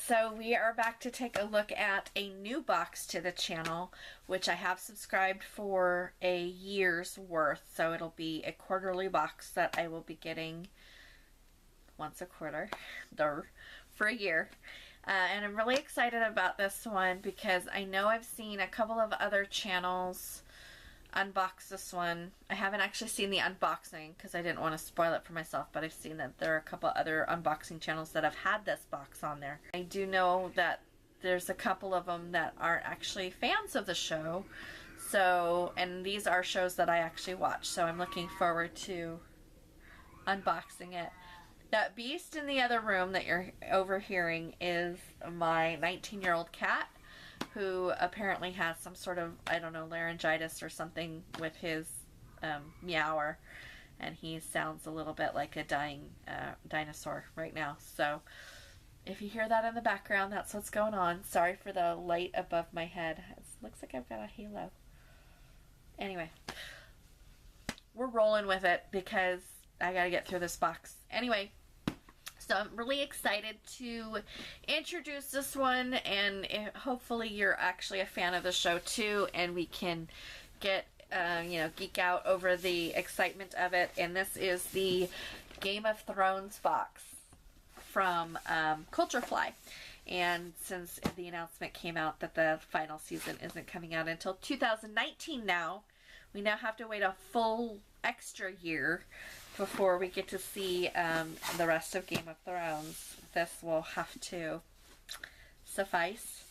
so we are back to take a look at a new box to the channel, which I have subscribed for a year's worth. So it'll be a quarterly box that I will be getting once a quarter for a year. And I'm really excited about this one because I know I've seen a couple of other channels unbox this one. I haven't actually seen the unboxing because I didn't want to spoil it for myself, but I've seen that there are a couple other unboxing channels that have had this box on there. I do know that there's a couple of them that aren't actually fans of the show, so, and these are shows that I actually watch, so I'm looking forward to unboxing it. That beast in the other room that you're overhearing is my 19-year-old cat, who apparently has some sort of, I don't know, laryngitis or something with his meower, and he sounds a little bit like a dying dinosaur right now. So if you hear that in the background, that's what's going on. Sorry for the light above my head. It looks like I've got a halo. Anyway, we're rolling with it because I gotta get through this box. Anyway, so I'm really excited to introduce this one, and hopefully you're actually a fan of the show too, and we can get, geek out over the excitement of it. And this is the Game of Thrones box from Culturefly. And since the announcement came out that the final season isn't coming out until 2019 now, we now have to wait a full extra year before we get to see the rest of Game of Thrones. This will have to suffice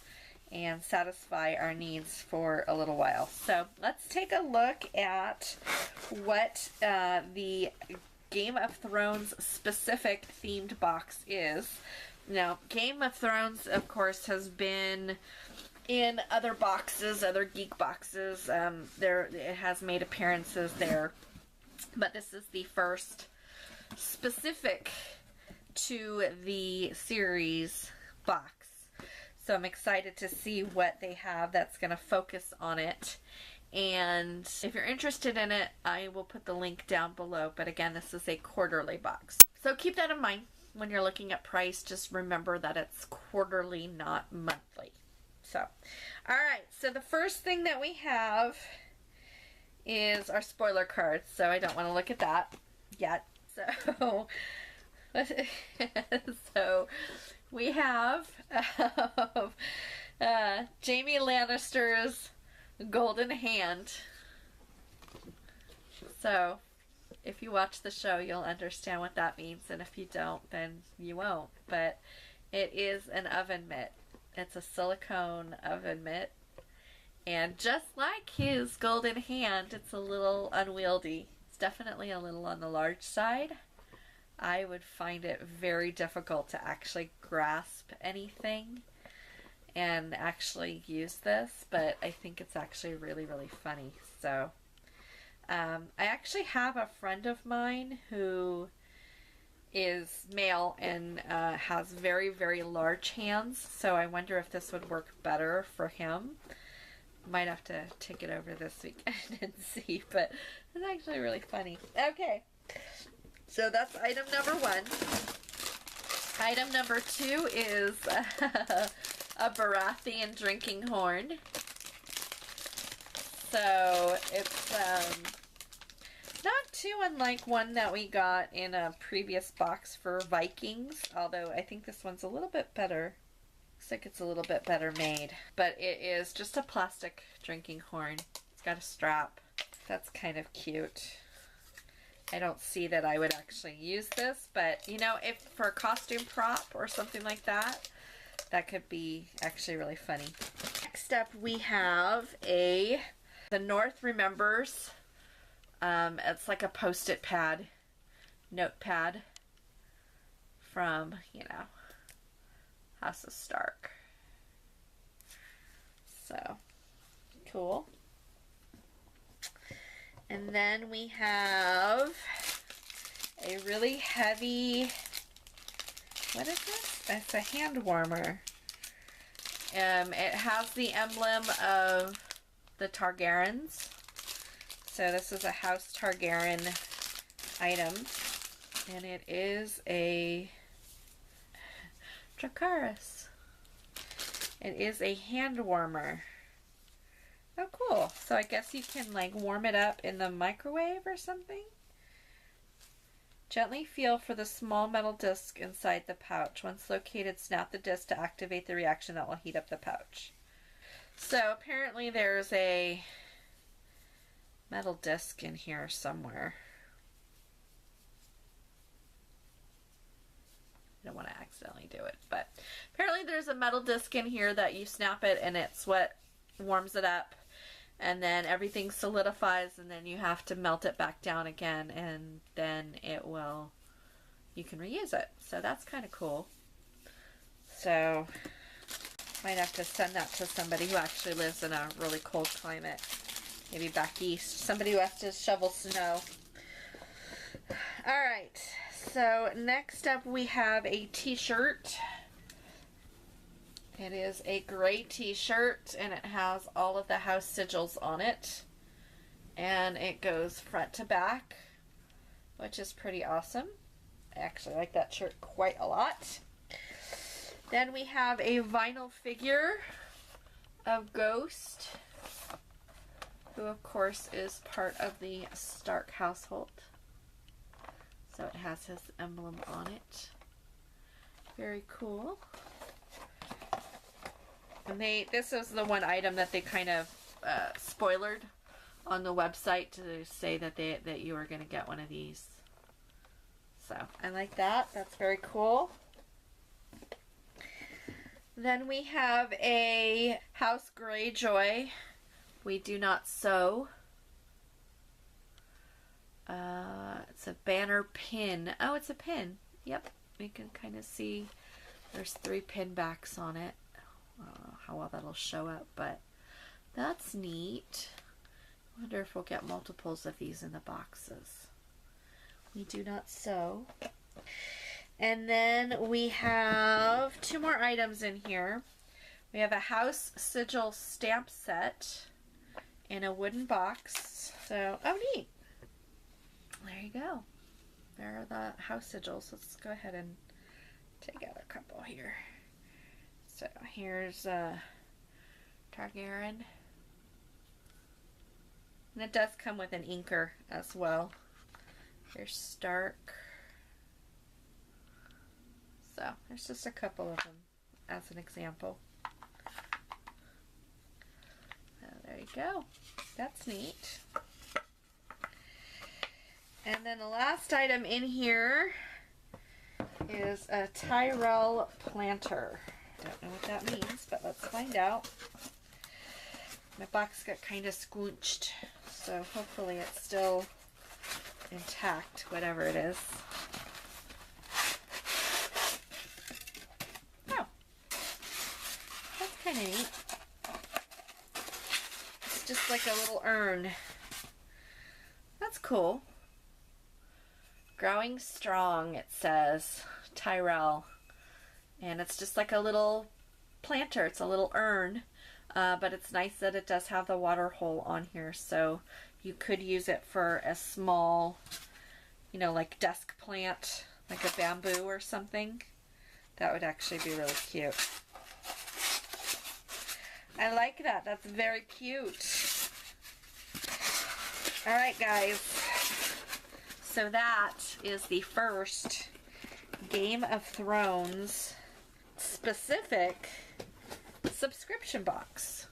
and satisfy our needs for a little while. So let's take a look at what the Game of Thrones specific themed box is. Now, Game of Thrones, of course, has been in other boxes, other geek boxes. It has made appearances there. But this is the first specific to the series box. So I'm excited to see what they have that's going to focus on it. And if you're interested in it, I will put the link down below. But again, this is a quarterly box. So keep that in mind when you're looking at price. Just remember that it's quarterly, not monthly. So, alright. So the first thing that we have is our spoiler cards, so I don't want to look at that yet. So, so we have Jaime Lannister's golden hand. So, if you watch the show, you'll understand what that means, and if you don't, then you won't. But it is an oven mitt. It's a silicone oven mitt. And just like his golden hand, it's a little unwieldy. It's definitely a little on the large side. I would find it very difficult to actually grasp anything and actually use this, but I think it's actually really, really funny. So, I actually have a friend of mine who is male and has very, very large hands, so I wonder if this would work better for him. Might have to take it over this weekend and see, but it's actually really funny. Okay, so that's item number one. Item number two is a Baratheon drinking horn. So it's not too unlike one that we got in a previous box for Vikings, although I think this one's a little bit better. Looks like it's a little bit better made. But it is just a plastic drinking horn. It's got a strap. That's kind of cute. I don't see that I would actually use this, but you know, if for a costume prop or something like that, that could be actually really funny. Next up we have the North Remembers. It's like a post-it pad, notepad from, House of Stark. So, cool. And then we have a really heavy, what is this? It's a hand warmer. It has the emblem of the Targaryens. So this is a House Targaryen item. And it is a Dracarys. It is a hand warmer. Oh, cool. So I guess you can like warm it up in the microwave or something? Gently feel for the small metal disc inside the pouch. Once located, snap the disc to activate the reaction that will heat up the pouch. So apparently there's a metal disc in here somewhere. I don't want to accidentally do it, but apparently there's a metal disc in here that you snap it and it's what warms it up, and then everything solidifies, and then you have to melt it back down again, and then you can reuse it. So that's kind of cool. So might have to send that to somebody who actually lives in a really cold climate, maybe back east, somebody who has to shovel snow. All right, so next up we have a t-shirt. It is a gray t-shirt, and it has all of the house sigils on it, and it goes front to back, which is pretty awesome. I actually like that shirt quite a lot. Then we have a vinyl figure of Ghost, who of course is part of the Stark household. So it has his emblem on it. Very cool. And this was the one item that they kind of spoilered on the website to say that you were going to get one of these. So I like that. That's very cool. Then we have a House Greyjoy. We do not sew. It's a banner pin. Oh, it's a pin. Yep. We can kind of see there's 3 pin backs on it. I don't know how well that'll show up, but that's neat. I wonder if we'll get multiples of these in the boxes. We do not sew. And then we have 2 more items in here. We have a house sigil stamp set in a wooden box. So, oh neat. There you go. There are the house sigils. Let's go ahead and take out a couple here. So here's Targaryen. And it does come with an inker as well. Here's Stark. So there's just a couple of them as an example. So there you go. That's neat. And then the last item in here is a Tyrell Planter. Don't know what that means, but let's find out. My box got kind of squoonched, so hopefully it's still intact, whatever it is. Oh, that's kind of neat. It's just like a little urn. That's cool. Growing strong, it says. Tyrell. And it's just like a little planter. It's a little urn. But it's nice that it does have the water hole on here. So you could use it for a small, you know, like desk plant, like a bamboo or something. That would actually be really cute. I like that. That's very cute. Alright, guys. So that is the first Game of Thrones specific subscription box.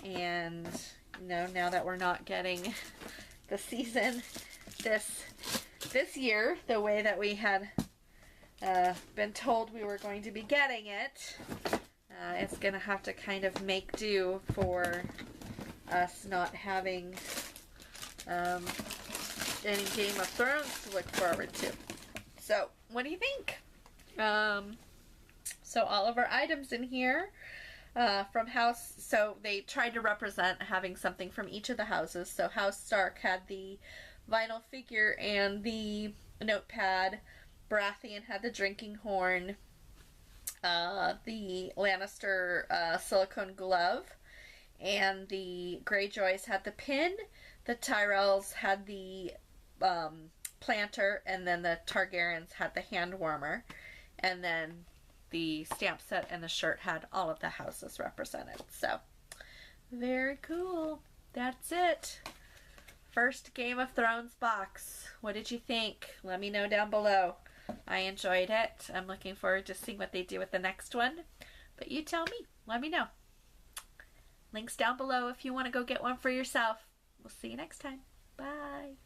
And you know, now that we're not getting the season this year the way that we had been told we were going to be getting it, it's gonna have to kind of make do for us not having any Game of Thrones to look forward to. So what do you think? So all of our items in here from House, so they tried to represent having something from each of the houses. So House Stark had the vinyl figure and the notepad. Baratheon had the drinking horn. The Lannister silicone glove. And the Greyjoys had the pin. The Tyrells had the planter, and then the Targaryens had the hand warmer. And then the stamp set and the shirt had all of the houses represented. So, very cool. That's it. First Game of Thrones box. What did you think? Let me know down below. I enjoyed it. I'm looking forward to seeing what they do with the next one. But you tell me. Let me know. Links down below if you want to go get one for yourself. We'll see you next time. Bye.